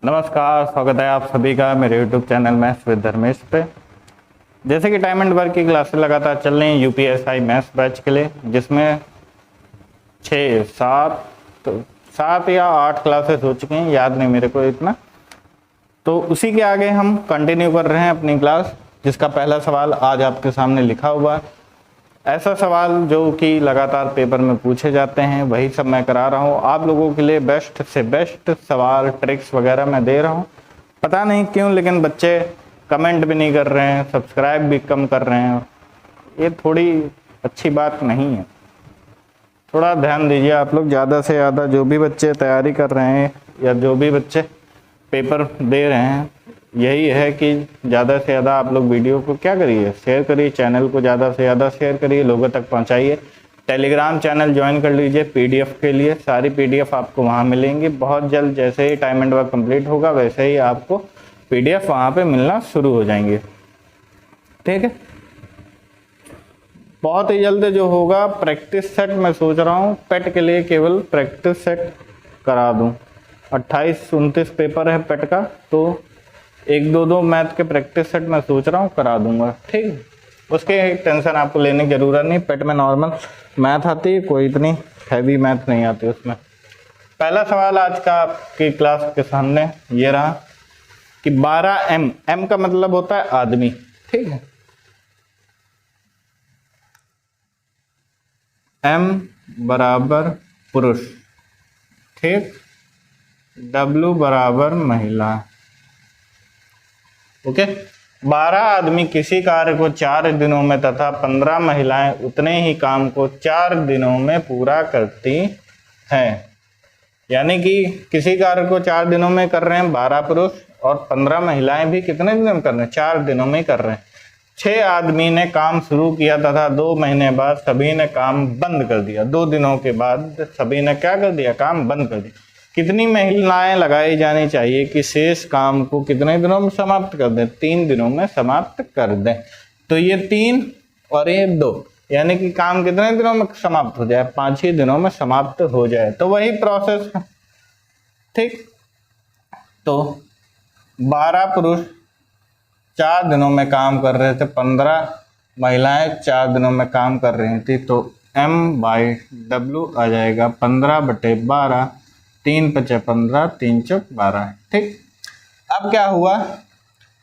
नमस्कार, स्वागत है आप सभी का मेरे YouTube channel maths with Dharmesh पे। जैसे कि टाइम एंड वर्क की क्लासेस लगातार चल रही हैं यूपीएसआई मैथ्स बैच के लिए, जिसमें 7 या 8 क्लासेस हो चुके हैं, याद नहीं मेरे को इतना। तो उसी के आगे हम कंटिन्यू कर रहे हैं अपनी क्लास, जिसका पहला सवाल आज आपके सामने लिखा हुआ है। ऐसा सवाल जो कि लगातार पेपर में पूछे जाते हैं, वही सब मैं करा रहा हूँ आप लोगों के लिए। बेस्ट से बेस्ट सवाल, ट्रिक्स वगैरह मैं दे रहा हूँ। पता नहीं क्यों, लेकिन बच्चे कमेंट भी नहीं कर रहे हैं, सब्सक्राइब भी कम कर रहे हैं। ये थोड़ी अच्छी बात नहीं है। थोड़ा ध्यान दीजिए आप लोग। ज़्यादा से ज़्यादा जो भी बच्चे तैयारी कर रहे हैं या जो भी बच्चे पेपर दे रहे हैं, यही है कि ज़्यादा से ज़्यादा आप लोग वीडियो को क्या करिए, शेयर करिए, चैनल को ज़्यादा से ज़्यादा शेयर करिए, लोगों तक पहुंचाइए। टेलीग्राम चैनल ज्वाइन कर लीजिए पीडीएफ के लिए, सारी पीडीएफ आपको वहां मिलेंगी बहुत जल्द। जैसे ही टाइम एंड वर्क कंप्लीट होगा वैसे ही आपको पीडीएफ वहां पे मिलना शुरू हो जाएंगे, ठीक है। बहुत ही जल्द जो होगा प्रैक्टिस सेट, मैं सोच रहा हूँ पेट के लिए केवल प्रैक्टिस सेट करा दूँ। 28-29 पेपर है पेट का, तो 1-2 मैथ के प्रैक्टिस सेट मैं सोच रहा हूँ करा दूंगा, ठीक। उसके टेंशन आपको लेने की जरूरत नहीं। पेट में नॉर्मल मैथ आती है, कोई इतनी हैवी मैथ नहीं आती उसमें। पहला सवाल आज का आपकी क्लास के सामने ये रहा कि 12M का मतलब होता है आदमी, ठीक है। M बराबर पुरुष, ठीक। W बराबर महिला, ओके। 12 आदमी किसी कार्य को 4 दिनों में तथा 15 महिलाएं उतने ही काम को 4 दिनों में पूरा करती हैं। यानी कि किसी कार्य को 4 दिनों में कर रहे हैं 12 पुरुष, और 15 महिलाएं भी कितने दिनों में कर रहे हैं, 4 दिनों में कर रहे हैं। 6 आदमी ने काम शुरू किया तथा 2 महीने बाद सभी ने काम बंद कर दिया। 2 दिनों के बाद सभी ने क्या कर दिया, काम बंद कर दिया। कितनी महिलाएं लगाई जानी चाहिए कि शेष काम को कितने दिनों में समाप्त कर दें, 3 दिनों में समाप्त कर दें। तो ये 3 और ये 2, यानी कि काम कितने दिनों में समाप्त हो जाए, 5 ही दिनों में समाप्त हो जाए। तो वही प्रोसेस है, ठीक। तो 12 पुरुष 4 दिनों में काम कर रहे थे, 15 महिलाएं 4 दिनों में काम कर रही थी। तो M/W आ जाएगा 15/12, 3×5 = 15, 3×4 = 12, ठीक। अब क्या हुआ,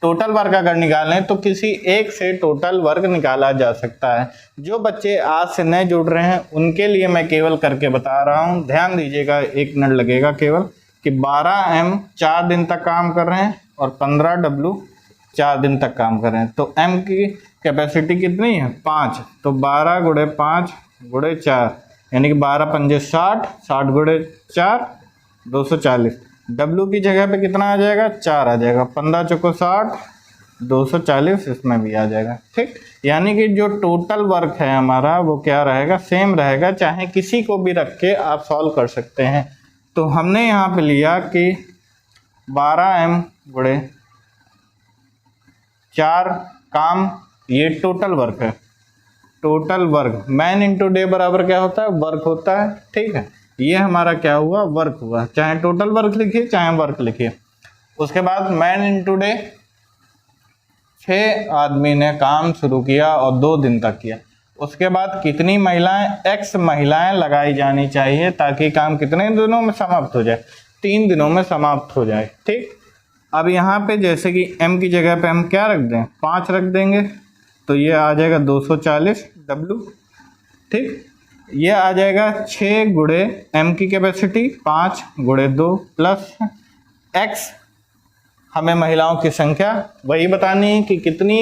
टोटल वर्क अगर निकालें तो किसी एक से टोटल वर्क निकाला जा सकता है। जो बच्चे आज से नए जुड़ रहे हैं उनके लिए मैं केवल करके बता रहा हूं, ध्यान दीजिएगा, 1 मिनट लगेगा केवल। कि 12M 4 दिन तक काम कर रहे हैं और 15W 4 दिन तक काम कर रहे हैं। तो M की कैपेसिटी कितनी है, 5। तो 12 × 5 × 4, यानी कि 12×5 = 60, 60 × 4 240। W की जगह पे कितना आ जाएगा, 4 आ जाएगा। 15×4 = 60, 240 इसमें भी आ जाएगा, ठीक। यानी कि जो टोटल वर्क है हमारा वो क्या रहेगा, सेम रहेगा, चाहे किसी को भी रख के आप सॉल्व कर सकते हैं। तो हमने यहाँ पे लिया कि 12M × 4 काम, ये टोटल वर्क है। Total work, man into day बराबर क्या होता है, वर्क होता है, ठीक है। ये हमारा क्या हुआ, वर्क हुआ। चाहे टोटल वर्क लिखिए चाहे वर्क लिखिए। उसके बाद मैन इंटू डे, 6 आदमी ने काम शुरू किया और 2 दिन तक किया। उसके बाद कितनी महिलाएं, X महिलाएं लगाई जानी चाहिए ताकि काम कितने दिनों में समाप्त हो जाए, 3 दिनों में समाप्त हो जाए, ठीक। अब यहाँ पे जैसे कि M की जगह पे हम क्या रख दें, 5 रख देंगे। तो ये आ जाएगा 240W, ठीक। ये आ जाएगा 6 × M की कैपेसिटी 5 × 2 प्लस X, हमें महिलाओं की संख्या वही बतानी है कि कितनी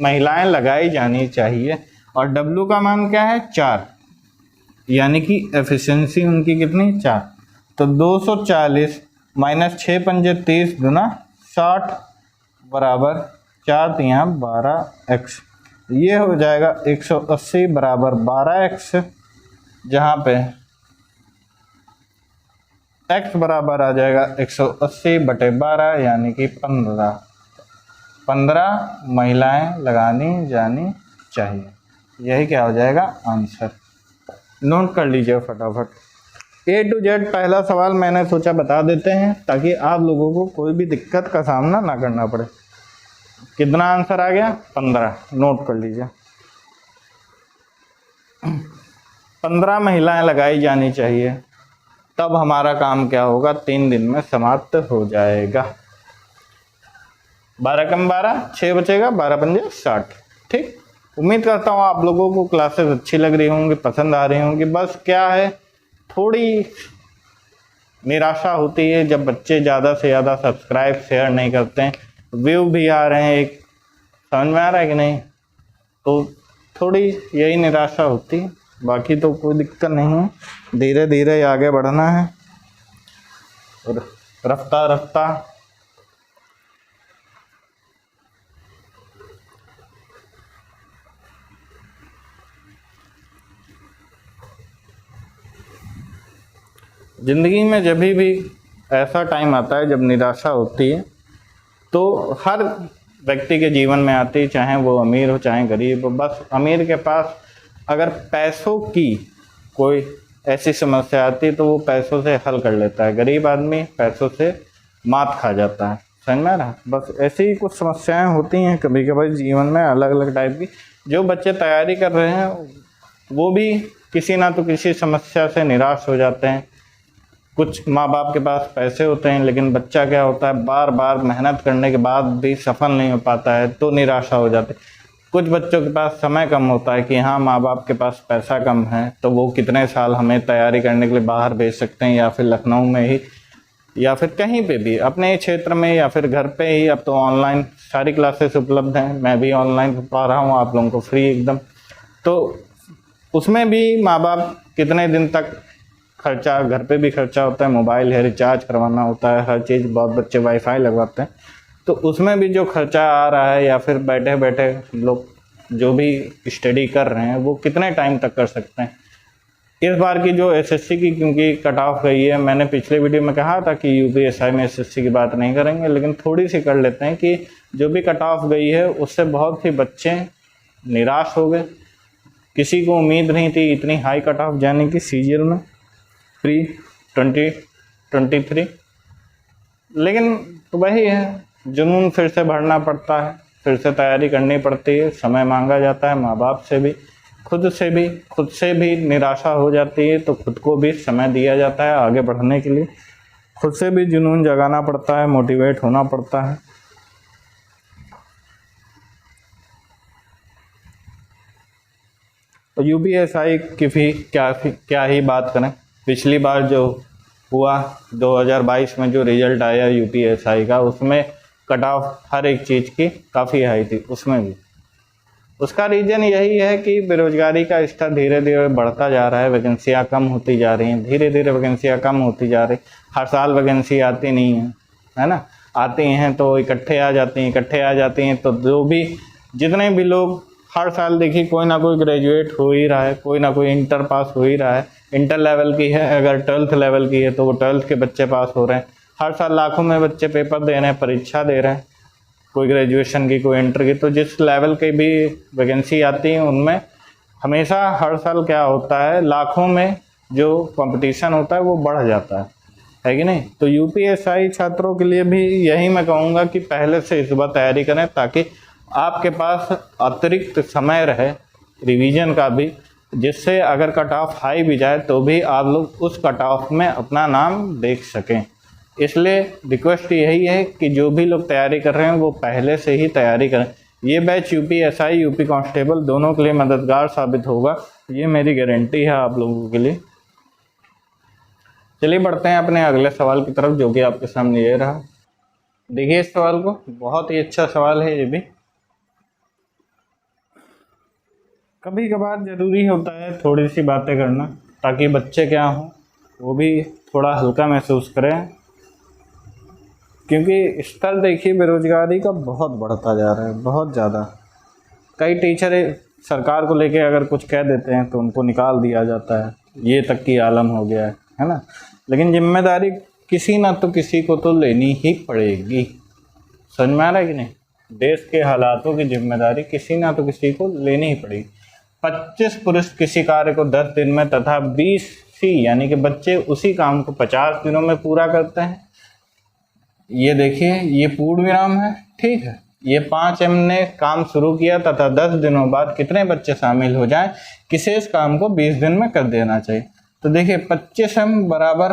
महिलाएं लगाई जानी चाहिए, और W का मान क्या है, 4, यानी कि एफिशिएंसी उनकी कितनी, 4। तो 240 - 6×5 = 30 × 60 बराबर 4 × 3 = 12X। ये हो जाएगा 180 बराबर 12X, जहाँ पे X बराबर आ जाएगा 180/12, यानी कि 15 महिलाएं लगानी जानी चाहिए। यही क्या हो जाएगा, आंसर। नोट कर लीजिए फटाफट। A to Z पहला सवाल मैंने सोचा बता देते हैं ताकि आप लोगों को कोई भी दिक्कत का सामना ना करना पड़े। कितना आंसर आ गया? 15, नोट कर लीजिए। 15 महिलाएं लगाई जानी चाहिए, तब हमारा काम क्या होगा? 3 दिन में समाप्त हो जाएगा। 12 कम 12, 6 बचेगा, 12 पंजे 60। ठीक, उम्मीद करता हूँ आप लोगों को क्लासेस अच्छी लग रही होंगी, पसंद आ रही होंगी। बस क्या है, थोड़ी निराशा होती है जब बच्चे ज़्यादा से ज़्यादा सब्सक्राइब शेयर नहीं करते हैं, व्यू भी आ रहे हैं, एक समझ में आ रहा है कि नहीं, तो थोड़ी यही निराशा होती है। बाकी तो कोई दिक्कत नहीं है, धीरे धीरे आगे बढ़ना है और रफ्ता रफ्ता ज़िंदगी में जब भी ऐसा टाइम आता है जब निराशा होती है, तो हर व्यक्ति के जीवन में आती है, चाहे वो अमीर हो चाहे गरीब हो। बस अमीर के पास अगर पैसों की कोई ऐसी समस्या आती है तो वो पैसों से हल कर लेता है, गरीब आदमी पैसों से मात खा जाता है। समझ में आ रहा? बस ऐसी ही कुछ समस्याएं होती हैं कभी कभी जीवन में, अलग अलग टाइप की। जो बच्चे तैयारी कर रहे हैं वो भी किसी ना तो किसी समस्या से निराश हो जाते हैं। कुछ माँ बाप के पास पैसे होते हैं लेकिन बच्चा क्या होता है, बार बार मेहनत करने के बाद भी सफल नहीं हो पाता है तो निराशा हो जाती है। कुछ बच्चों के पास समय कम होता है कि हाँ, माँ बाप के पास पैसा कम है तो वो कितने साल हमें तैयारी करने के लिए बाहर भेज सकते हैं, या फिर लखनऊ में ही या फिर कहीं पे भी अपने क्षेत्र में या फिर घर पे ही। अब तो ऑनलाइन सारी क्लासेस उपलब्ध हैं, मैं भी ऑनलाइन पढ़ा रहा हूँ आप लोगों को फ्री एकदम। तो उसमें भी माँ बाप कितने दिन तक खर्चा, घर पे भी खर्चा होता है, मोबाइल है, रिचार्ज करवाना होता है, हर चीज़, बहुत बच्चे वाईफाई लगवाते हैं, तो उसमें भी जो खर्चा आ रहा है, या फिर बैठे बैठे लोग जो भी स्टडी कर रहे हैं वो कितने टाइम तक कर सकते हैं। इस बार की जो एसएससी की क्योंकि कट ऑफ गई है, मैंने पिछले वीडियो में कहा था कि यूपीएसआई में एसएससी की बात नहीं करेंगे, लेकिन थोड़ी सी कर लेते हैं कि जो भी कट ऑफ गई है उससे बहुत ही बच्चे निराश हो गए। किसी को उम्मीद नहीं थी इतनी हाई कट ऑफ जाने की सीजीएल में प्री 2023, लेकिन वही है, जुनून फिर से भरना पड़ता है, फिर से तैयारी करनी पड़ती है, समय मांगा जाता है माँ बाप से भी, खुद से भी निराशा हो जाती है तो खुद को भी समय दिया जाता है आगे बढ़ने के लिए, खुद से भी जुनून जगाना पड़ता है, मोटिवेट होना पड़ता है। तो यूपीएसआई की भी क्या ही बात करें। पिछली बार जो हुआ 2022 में जो रिजल्ट आया यूपीएसआई का, उसमें कट ऑफ हर एक चीज़ की काफ़ी हाई थी। उसमें भी उसका रीज़न यही है कि बेरोजगारी का स्तर धीरे धीरे बढ़ता जा रहा है, वैकेंसियाँ कम होती जा रही हैं, धीरे धीरे वैकेंसियाँ कम होती जा रही। हर साल वैकेंसी आती नहीं है ना, आती हैं तो इकट्ठे आ जाती हैं तो जो भी जितने भी लोग हर साल देखिए कोई ना कोई ग्रेजुएट हो ही रहा है, कोई ना कोई इंटर पास हो ही रहा है। इंटर लेवल की है, अगर 12th लेवल की है तो वो 12th के बच्चे पास हो रहे हैं। हर साल लाखों में बच्चे पेपर दे रहे हैं, परीक्षा दे रहे हैं, कोई ग्रेजुएशन की, कोई इंटर की। तो जिस लेवल की भी वैकेंसी आती है उनमें हमेशा हर साल क्या होता है, लाखों में जो कंपटीशन होता है वो बढ़ जाता है कि नहीं। तो यूपीएसआई छात्रों के लिए भी यही मैं कहूँगा कि पहले से इस बार तैयारी करें ताकि आपके पास अतिरिक्त समय रहे रिवीजन का भी, जिससे अगर कट ऑफ हाई भी जाए तो भी आप लोग उस कट ऑफ में अपना नाम देख सकें। इसलिए रिक्वेस्ट यही है कि जो भी लोग तैयारी कर रहे हैं वो पहले से ही तैयारी करें। ये बैच यूपीएसआई, यूपी कांस्टेबल दोनों के लिए मददगार साबित होगा, ये मेरी गारंटी है आप लोगों के लिए। चलिए बढ़ते हैं अपने अगले सवाल की तरफ, जो कि आपके सामने ये रहा। देखिए इस सवाल को, बहुत ही अच्छा सवाल है ये भी। कभी कभार ज़रूरी होता है थोड़ी सी बातें करना ताकि बच्चे क्या हों वो भी थोड़ा हल्का महसूस करें, क्योंकि स्तर देखिए बेरोजगारी का बहुत बढ़ता जा रहा है, बहुत ज़्यादा। कई टीचर सरकार को लेके अगर कुछ कह देते हैं तो उनको निकाल दिया जाता है, ये तक की आलम हो गया है ना। लेकिन जिम्मेदारी किसी ना तो किसी को तो लेनी ही पड़ेगी, समझ में आ रहा है कि नहीं। देश के हालातों की जिम्मेदारी किसी ना तो किसी को लेनी ही पड़ेगी। 25 पुरुष किसी कार्य को 10 दिन में तथा 20 सी, यानी कि बच्चे उसी काम को 50 दिनों में पूरा करते हैं। ये देखिए, ये पूर्ण विराम है, ठीक है। ये 5M ने काम शुरू किया तथा 10 दिनों बाद कितने बच्चे शामिल हो जाएं, किसी इस काम को 20 दिन में कर देना चाहिए। तो देखिए 25M बराबर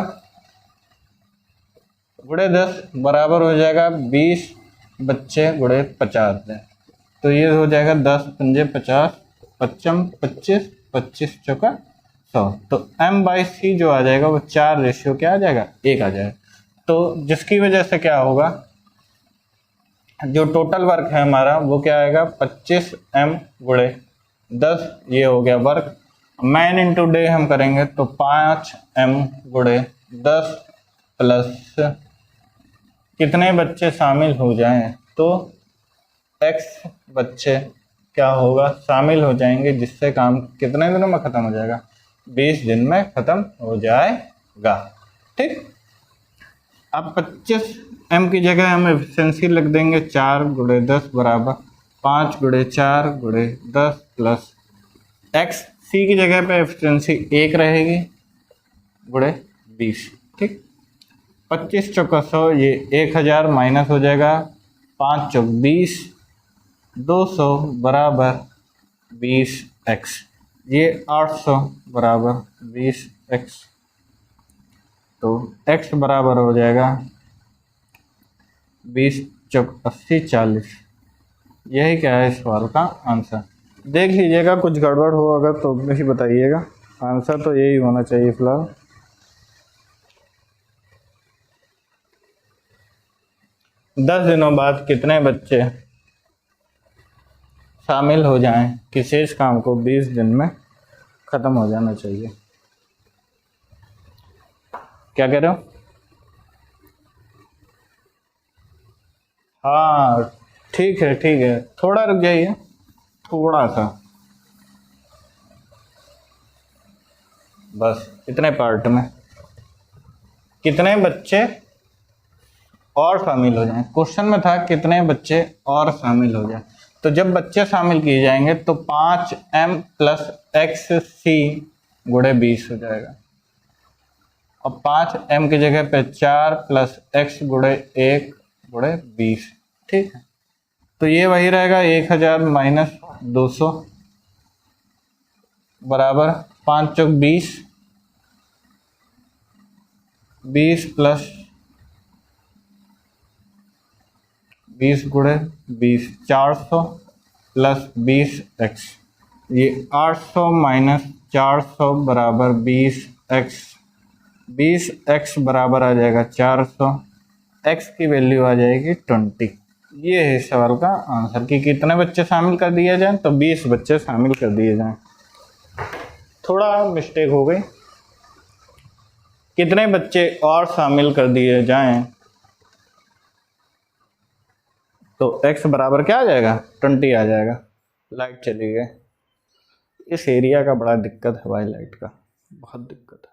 गुणे 10 बराबर हो जाएगा 20 बच्चे गुणे 50 दिन। तो ये हो जाएगा 10 पंजे 50, 25M 25, 25 चौका 100। तो M/C जो आ जाएगा वो 4 रेशियो क्या आ जाएगा, 1 आ जाएगा। तो जिसकी वजह से क्या होगा, जो टोटल वर्क है हमारा वो क्या आएगा, 25M गुणे 10, ये हो गया वर्क। मैन इंटू डे हम करेंगे तो 5M गुणे 10 प्लस कितने बच्चे शामिल हो जाएं, तो X बच्चे क्या होगा, शामिल हो जाएंगे, जिससे काम कितने दिनों में खत्म हो जाएगा, 20 दिन में खत्म हो जाएगा, ठीक। अब 25M की जगह हम एफिशिएंसी लिख देंगे 4 गुणे 10 बराबर 5 गुणे 4 गुणे 10 प्लस X, C की जगह पे एफिशिएंसी 1 रहेगी गुणे 20, ठीक। 25 चौका 100, ये 1000 माइनस हो जाएगा 5 चौक 20, 200 बराबर 20x, ये 800 बराबर 20x। तो x बराबर हो जाएगा 20 चौक 80 40। यही क्या है इस सवाल का आंसर। देख लीजिएगा, कुछ गड़बड़ हो अगर तो भी बताइएगा। आंसर तो यही होना चाहिए फिलहाल। दस दिनों बाद कितने बच्चे शामिल हो जाएं, किसी इस काम को 20 दिन में खत्म हो जाना चाहिए। क्या कह रहे हो? हाँ ठीक है ठीक है, थोड़ा रुक जाइए, थोड़ा सा, बस इतने पार्ट में कितने बच्चे और शामिल हो जाएं। क्वेश्चन में था कितने बच्चे और शामिल हो जाएं, तो जब बच्चे शामिल किए जाएंगे तो 5M प्लस XC गुणे 20 हो जाएगा। अब 5M की जगह पे 4 प्लस X गुणे 1 गुणे 20, ठीक है। तो ये वही रहेगा 1000 माइनस 200 बराबर 5 चौक 20, 20 प्लस 20 गुणे 20 400 प्लस 20x, ये 800 माइनस 400 बराबर 20x, 20x बराबर आ जाएगा 400, x की वैल्यू आ जाएगी 20। ये है सवाल का आंसर कि कितने बच्चे शामिल कर दिए जाएं, तो 20 बच्चे शामिल कर दिए जाएं। थोड़ा मिस्टेक हो गई, कितने बच्चे और शामिल कर दिए जाएं, तो x बराबर क्या आ जाएगा 20 आ जाएगा। लाइट चली गई, इस एरिया का बड़ा दिक्कत है भाई, लाइट का बहुत दिक्कत है।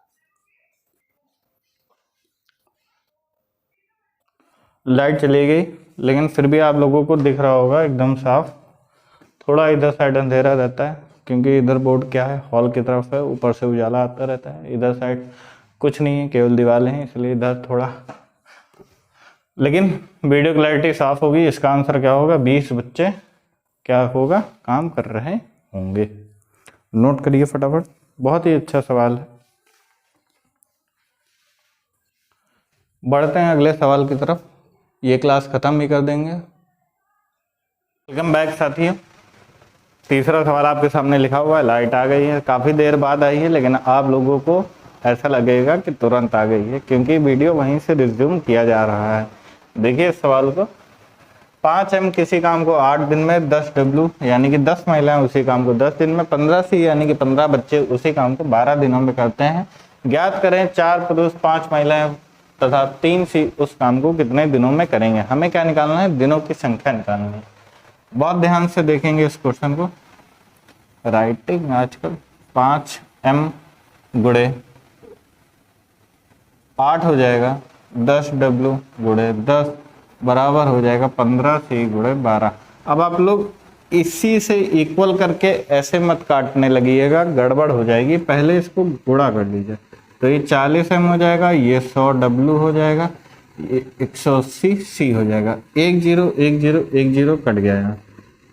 लाइट चली गई, लेकिन फिर भी आप लोगों को दिख रहा होगा एकदम साफ। थोड़ा इधर साइड अंधेरा रहता है क्योंकि इधर बोर्ड क्या है, हॉल की तरफ है, ऊपर से उजाला आता रहता है। इधर साइड कुछ नहीं है, केवल दीवारें हैं, इसलिए इधर थोड़ा, लेकिन वीडियो क्लैरिटी साफ होगी। इसका आंसर क्या होगा, 20 बच्चे क्या होगा, काम कर रहे होंगे। नोट करिए फटाफट, बहुत ही अच्छा सवाल है। बढ़ते हैं अगले सवाल की तरफ, ये क्लास खत्म भी कर देंगे। वेलकम बैक साथियों, तीसरा सवाल आपके सामने लिखा हुआ है। लाइट आ गई है, काफ़ी देर बाद आई है, लेकिन आप लोगों को ऐसा लगेगा कि तुरंत आ गई है क्योंकि वीडियो वहीं से रिज्यूम किया जा रहा है। देखिए इस सवाल को, 5M किसी काम को 8 दिन में 10W यानी कि 10 महिलाएं उसी काम को 10 दिन में, 15C यानी कि 15 बच्चे उसी काम को 12 दिनों में करते हैं। ज्ञात करें 4 पुरुष 5 महिलाएं तथा 3C उस काम को कितने दिनों में करेंगे। हमें क्या निकालना है, दिनों की संख्या निकालनी है। बहुत ध्यान से देखेंगे इस क्वेश्चन को। राइटिंग आजकल 5M गुणे 8 हो जाएगा 10W गुणे 10 बराबर हो जाएगा 15C गुणे 12। अब आप लोग इसी से इक्वल करके ऐसे मत काटने लगिएगा, गड़बड़ हो जाएगी। पहले इसको गुणा कर लीजिए, तो ये 40 M हो जाएगा, ये 100 W हो जाएगा, ये 180 C हो जाएगा। 1 0 1 0 1 0 कट गया यहाँ,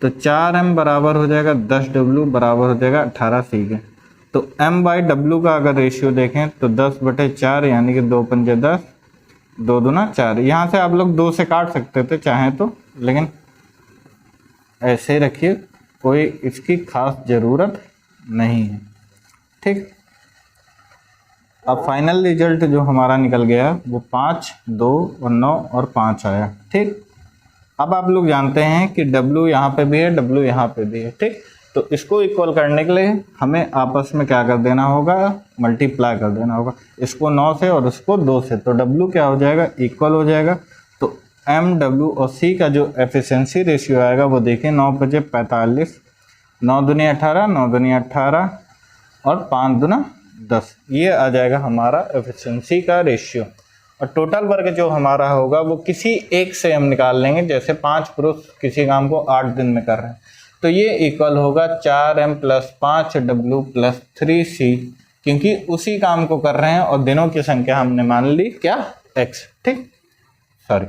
तो 4 M बराबर हो जाएगा 10 W बराबर हो जाएगा 18 C के। तो M बाई W का अगर रेशियो देखें तो 10/4 यानी कि 2 पंजे 10, 2 दूना 4। यहाँ से आप लोग 2 से काट सकते थे चाहें तो, लेकिन ऐसे ही रखिए, कोई इसकी खास ज़रूरत नहीं है। ठीक, अब फाइनल रिजल्ट जो हमारा निकल गया वो 5, 2 और 9 और 5 आया। ठीक, अब आप लोग जानते हैं कि W यहाँ पे भी है, W यहाँ पे भी है। ठीक, तो इसको इक्वल करने के लिए हमें आपस में क्या कर देना होगा, मल्टीप्लाई कर देना होगा, इसको 9 से और इसको 2 से। तो W क्या हो जाएगा, इक्वल हो जाएगा। तो M, W और C का जो एफिशिएंसी रेशियो आएगा वो देखिए, 9 बजे 45, 9 दूनी 18, 9 दूनी 18 और 5 दूना 10, ये आ जाएगा हमारा एफिशिएंसी का रेशियो। और टोटल वर्क जो हमारा होगा वो किसी एक से हम निकाल लेंगे, जैसे 5 पुरुष किसी काम को 8 दिन में कर रहे हैं, तो ये इक्वल होगा 4M + 5W + 3C, क्योंकि उसी काम को कर रहे हैं और दिनों की संख्या हमने मान ली क्या, X। ठीक, सॉरी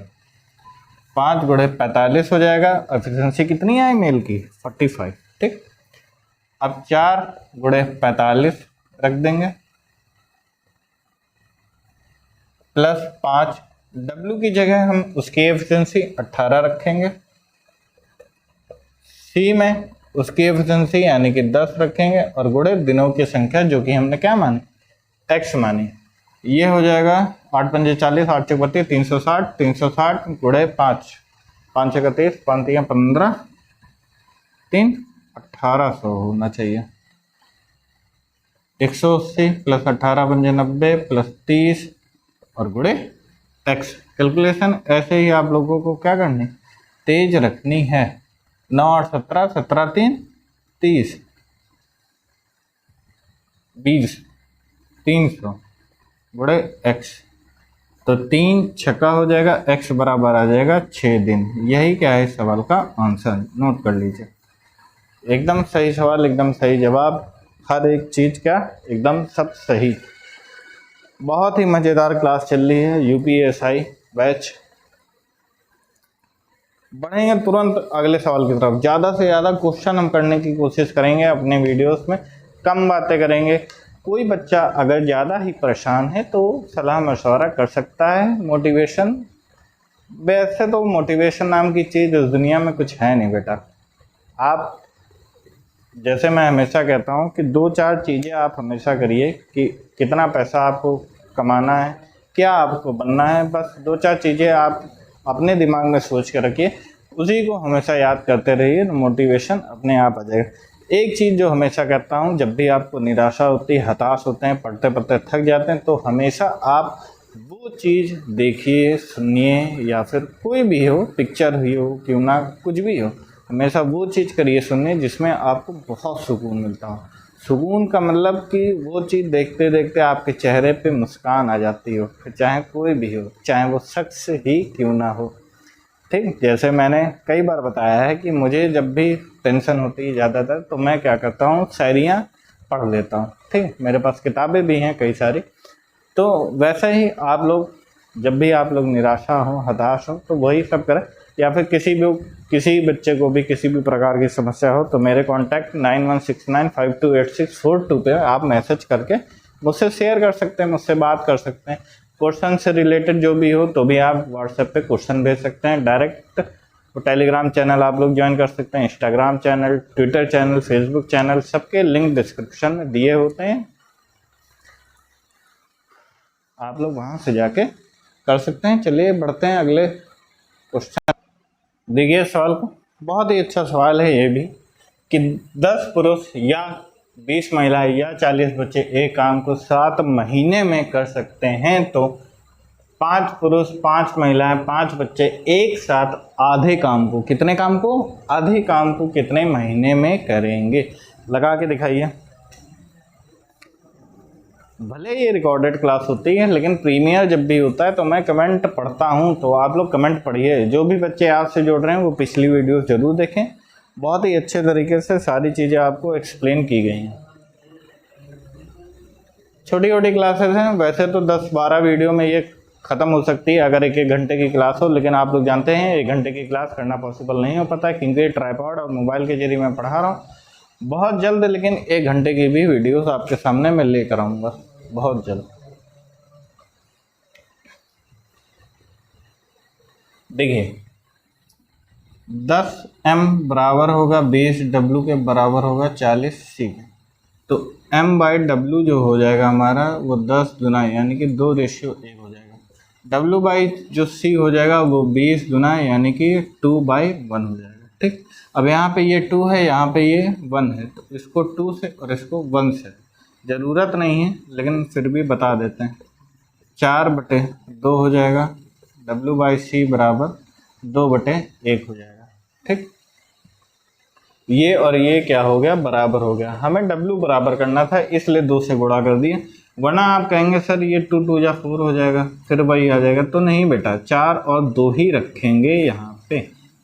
5 गुणे 45 हो जाएगा। एफिशिएंसी कितनी है मेल की, 45। ठीक, अब 4 गुणे 45 रख देंगे प्लस 5, W की जगह हम उसकी एफिशिएंसी 18 रखेंगे, C में उसकी एफिशिएंसी यानी कि 10 रखेंगे और गुणे दिनों की संख्या जो कि हमने क्या मानी, X मानी। ये हो जाएगा 8 पंजे 40, 8 चौक 32, 360, 360 गुणे 5, 5 छः 30, 5 3 15, 3 1800 होना चाहिए। 180 + 18 पंजे 90 + 30 और गुणे X। कैलकुलेशन ऐसे ही आप लोगों को क्या करनी, तेज रखनी है। 9 8 17, 17 3 30, 20, 300 गुणे X। तो 3 छक्का हो जाएगा, X बराबर आ जाएगा 6 दिन। यही क्या है इस सवाल का आंसर, नोट कर लीजिए। एकदम सही सवाल, एकदम सही जवाब, हर एक चीज़ क्या एकदम सब सही। बहुत ही मज़ेदार क्लास चल रही है UPSI बैच। बढ़ेंगे तुरंत अगले सवाल की तरफ। ज़्यादा से ज़्यादा क्वेश्चन हम करने की कोशिश करेंगे अपने वीडियोस में, कम बातें करेंगे। कोई बच्चा अगर ज़्यादा ही परेशान है तो सलाह मशवरा कर सकता है। मोटिवेशन, वैसे तो मोटिवेशन नाम की चीज़ इस दुनिया में कुछ है नहीं बेटा। आप, जैसे मैं हमेशा कहता हूँ कि 2-4 चीज़ें आप हमेशा करिए कि कितना पैसा आपको कमाना है, क्या आपको बनना है, बस 2-4 चीज़ें आप अपने दिमाग में सोच के रखिए, उसी को हमेशा याद करते रहिए, मोटिवेशन अपने आप आ जाएगा। एक चीज़ जो हमेशा कहता हूँ, जब भी आपको निराशा होती है, हताश होते हैं, पढ़ते पढ़ते थक जाते हैं, तो हमेशा आप वो चीज़ देखिए, सुनिए, या फिर कोई भी हो, पिक्चर ही हो क्यों ना, कुछ भी हो, हमेशा वो चीज़ करिए, सुनिए जिसमें आपको बहुत सुकून मिलता हो। सुकून का मतलब कि वो चीज़ देखते देखते आपके चेहरे पे मुस्कान आ जाती हो, फिर चाहे कोई भी हो, चाहे वो शख्स ही क्यों ना हो। ठीक, जैसे मैंने कई बार बताया है कि मुझे जब भी टेंशन होती है ज़्यादातर, तो मैं क्या करता हूँ, शायरियाँ पढ़ लेता हूँ। ठीक, मेरे पास किताबें भी हैं कई सारी। तो वैसे ही आप लोग, जब भी आप लोग निराशा हो, हताश हो, तो वही सब करें। या फिर किसी बच्चे को भी किसी भी प्रकार की समस्या हो तो मेरे कॉन्टैक्ट 9169528642 पे आप मैसेज करके मुझसे शेयर कर सकते हैं, मुझसे बात कर सकते हैं। क्वेश्चन से रिलेटेड जो भी हो तो भी आप व्हाट्सएप पे क्वेश्चन भेज सकते हैं डायरेक्ट। तो टेलीग्राम चैनल आप लोग ज्वाइन कर सकते हैं, Instagram channel, Twitter channel, Facebook channel, सबके लिंक डिस्क्रिप्शन में दिए होते हैं, आप लोग वहाँ से जाके कर सकते हैं। चलिए बढ़ते हैं अगले क्वेश्चन। देखिए सवाल को, बहुत ही अच्छा सवाल है ये भी, कि 10 पुरुष या 20 महिलाएं या 40 बच्चे एक काम को 7 महीने में कर सकते हैं, तो 5 पुरुष, 5 महिलाएं, 5 बच्चे एक साथ आधे काम को, कितने काम को, आधे काम को कितने महीने में करेंगे, लगा के दिखाइए। भले ये रिकॉर्डेड क्लास होती है, लेकिन प्रीमियर जब भी होता है तो मैं कमेंट पढ़ता हूँ, तो आप लोग कमेंट पढ़िए। जो भी बच्चे आपसे जुड़ रहे हैं वो पिछली वीडियो ज़रूर देखें, बहुत ही अच्छे तरीके से सारी चीज़ें आपको एक्सप्लेन की गई हैं। छोटी छोटी क्लासेस हैं, वैसे तो 10-12 वीडियो में ये ख़त्म हो सकती है अगर 1-1 घंटे की क्लास हो, लेकिन आप लोग जानते हैं 1 घंटे की क्लास करना पॉसिबल नहीं हो पाता है, क्योंकि ट्राइपॉड और मोबाइल के जरिए मैं पढ़ा रहा हूँ। बहुत जल्द लेकिन 1 घंटे की भी वीडियोस आपके सामने मैं लेकर आऊँगा बहुत जल्द। देखिए 10m बराबर होगा 20w के बराबर होगा 40c। तो m/w जो हो जाएगा हमारा वो 10 गुना यानी कि 2:1 हो जाएगा। w बाई जो c हो जाएगा वो 20 गुना यानी कि 2/1 हो जाएगा। ठीक, अब यहाँ पे ये 2 है, यहाँ पे ये 1 है, तो इसको 2 से और इसको 1 से, ज़रूरत नहीं है लेकिन फिर भी बता देते हैं, 4/2 हो जाएगा। w/c बराबर 2/1 हो जाएगा। ठीक, ये और ये क्या हो गया, बराबर हो गया। हमें w बराबर करना था इसलिए 2 से गुणा कर दिया, वरना आप कहेंगे सर ये 2 2 या 4 हो जाएगा फिर वही आ जाएगा, तो नहीं बेटा, 4 और 2 ही रखेंगे यहाँ पे,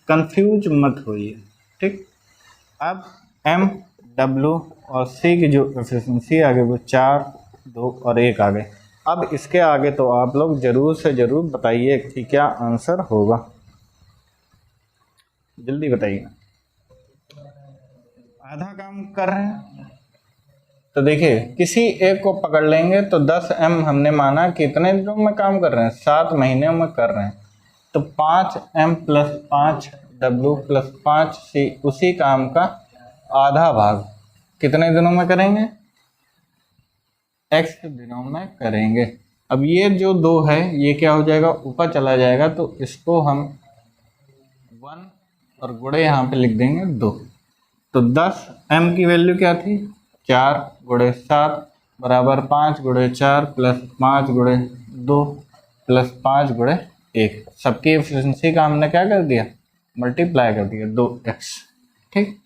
कंफ्यूज मत होइए। ठीक, अब m, w और c की जो एफिशिएंसी आ गई वो 4, 2 और 1 आ गए। अब इसके आगे तो आप लोग ज़रूर से ज़रूर बताइए कि क्या आंसर होगा, जल्दी बताइए। आधा काम कर रहे हैं तो देखिए किसी एक को पकड़ लेंगे तो 10m हमने माना कितने दिनों में काम कर रहे हैं, 7 महीनों में कर रहे हैं, तो 5m + 5w + 5c उसी काम का आधा भाग कितने दिनों में करेंगे, x दिनों में करेंगे। अब ये जो 2 है ये क्या हो जाएगा, ऊपर चला जाएगा, तो इसको हम 1 और गुणे यहाँ पे लिख देंगे 2। तो 10m की वैल्यू क्या थी, 4 × 7 बराबर 5 × 4 + 5 × 2 + 5 × 1। सबकी एफिशिएंसी का हमने क्या कर दिया, मल्टीप्लाई कर दिया, 2x। ठीक,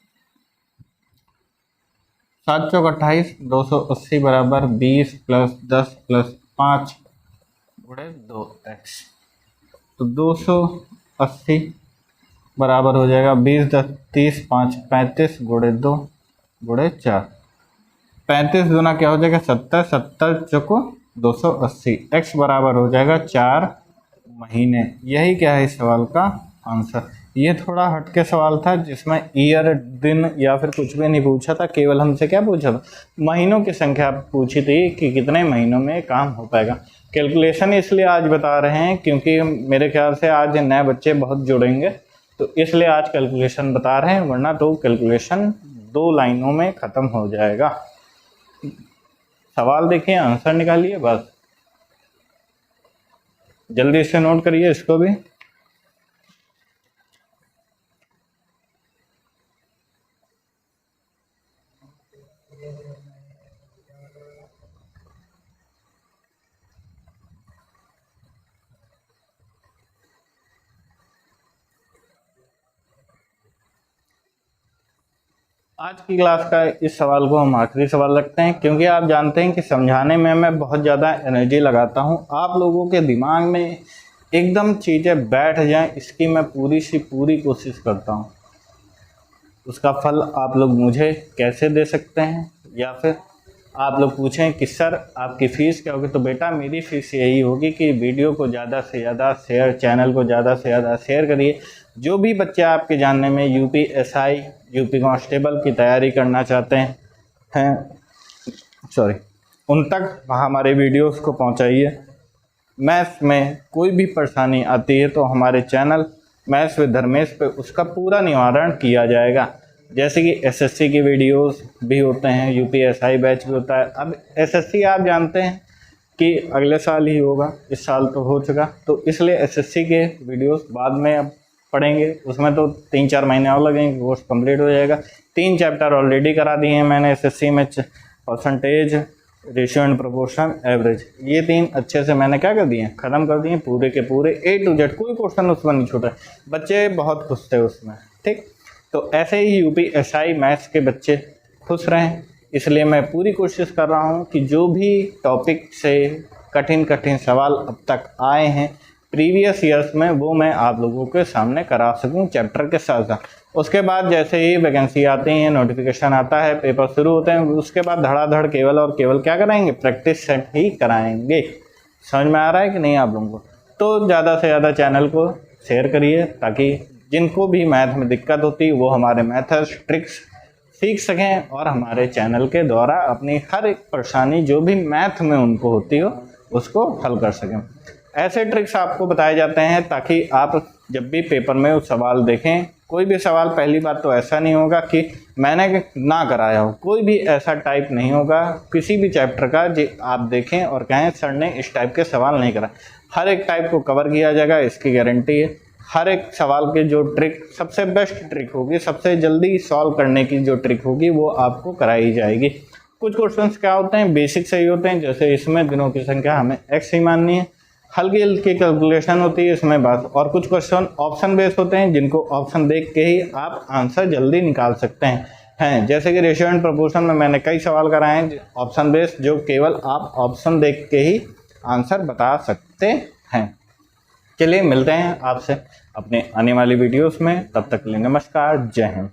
7 चौक 28, 280 बराबर 20 + 10 + 5 × 2x। तो 280 बराबर हो जाएगा 20 × 10 30 5 35 × 2 × 4, 35 गुना क्या हो जाएगा 70, 70 चौको 280, x बराबर हो जाएगा 4 महीने। यही क्या है इस सवाल का आंसर। ये थोड़ा हटके सवाल था जिसमें ईयर, दिन या फिर कुछ भी नहीं पूछा था, केवल हमसे क्या पूछा था, महीनों की संख्या पूछी थी कि कितने महीनों में काम हो पाएगा। कैलकुलेशन इसलिए आज बता रहे हैं क्योंकि मेरे ख्याल से आज नए बच्चे बहुत जुड़ेंगे, तो इसलिए आज कैलकुलेशन बता रहे हैं, वरना तो कैलकुलेशन 2 लाइनों में ख़त्म हो जाएगा। सवाल देखिए, आंसर निकालिए, बस जल्दी से नोट करिए इसको भी। आज की क्लास का इस सवाल को हम आखिरी सवाल रखते हैं, क्योंकि आप जानते हैं कि समझाने में मैं बहुत ज़्यादा एनर्जी लगाता हूं, आप लोगों के दिमाग में एकदम चीज़ें बैठ जाएं इसकी मैं पूरी सी पूरी कोशिश करता हूं। उसका फल आप लोग मुझे कैसे दे सकते हैं, या फिर आप लोग पूछें कि सर आपकी फ़ीस क्या होगी, तो बेटा मेरी फ़ीस यही होगी कि वीडियो को ज़्यादा से ज़्यादा शेयर, चैनल को ज़्यादा से ज़्यादा शेयर करिए। जो भी बच्चे आपके जानने में UPSI, यूपी कांस्टेबल की तैयारी करना चाहते हैं उन तक हमारे वीडियोस को पहुंचाइए। मैथ्स में कोई भी परेशानी आती है तो हमारे चैनल मैथ्स विद धर्मेश पे उसका पूरा निवारण किया जाएगा। जैसे कि SSC की वीडियोस भी होते हैं, UPSI बैच भी होता है। अब SSC आप जानते हैं कि अगले साल ही होगा, इस साल तो हो चुका, तो इसलिए SSC के वीडियोस बाद में अब पढ़ेंगे, उसमें तो 3-4 महीने और लगेंगे, कोर्स कंप्लीट हो जाएगा। 3 चैप्टर ऑलरेडी करा दिए हैं मैंने SSC में, percentage, ratio and proportion, average, ये 3 अच्छे से मैंने क्या कर दिए हैं, ख़त्म कर दिए पूरे के पूरे A to Z, कोई क्वेश्चन उसमें नहीं छूटा। बच्चे बहुत खुश थे उसमें। ठीक, तो ऐसे ही UPSI मैथ्स के बच्चे खुश रहें, इसलिए मैं पूरी कोशिश कर रहा हूँ कि जो भी टॉपिक से कठिन कठिन सवाल अब तक आए हैं प्रीवियस ईयर्स में, वो मैं आप लोगों के सामने करा सकूं चैप्टर के साथ साथ। उसके बाद जैसे ही वैकेंसी आती है, नोटिफिकेशन आता है, पेपर शुरू होते हैं, उसके बाद धड़ाधड़ केवल और केवल क्या कराएंगे, प्रैक्टिस सेट ही कराएंगे। समझ में आ रहा है कि नहीं आप लोगों को? तो ज़्यादा से ज़्यादा चैनल को शेयर करिए ताकि जिनको भी मैथ में दिक्कत होती है वो हमारे मेथड्स ट्रिक्स सीख सकें और हमारे चैनल के द्वारा अपनी हर एक परेशानी जो भी मैथ में उनको होती हो उसको हल कर सकें। ऐसे ट्रिक्स आपको बताए जाते हैं ताकि आप जब भी पेपर में उस सवाल देखें, कोई भी सवाल पहली बात तो ऐसा नहीं होगा कि मैंने ना कराया हो, कोई भी ऐसा टाइप नहीं होगा किसी भी चैप्टर का जो आप देखें और कहें सर ने इस टाइप के सवाल नहीं करा। हर एक टाइप को कवर किया जाएगा, इसकी गारंटी है। हर एक सवाल के जो ट्रिक सबसे बेस्ट ट्रिक होगी, सबसे जल्दी सॉल्व करने की जो ट्रिक होगी वो आपको कराई जाएगी। कुछ क्वेश्चंस क्या होते हैं, बेसिक सही होते हैं, जैसे इसमें दिनों की संख्या हमें x ही माननी है, हल्की हल्की कैलकुलेशन होती है इसमें बस। और कुछ क्वेश्चन ऑप्शन बेस्ड होते हैं जिनको ऑप्शन देख के ही आप आंसर जल्दी निकाल सकते हैं जैसे कि रेशियो एंड प्रोपोर्शन में मैंने कई सवाल कराए हैं ऑप्शन बेस्ड, जो केवल आप ऑप्शन देख के ही आंसर बता सकते हैं। चलिए मिलते हैं आपसे अपने आने वाली वीडियोस में, तब तक के लिए नमस्कार, जय हिंद।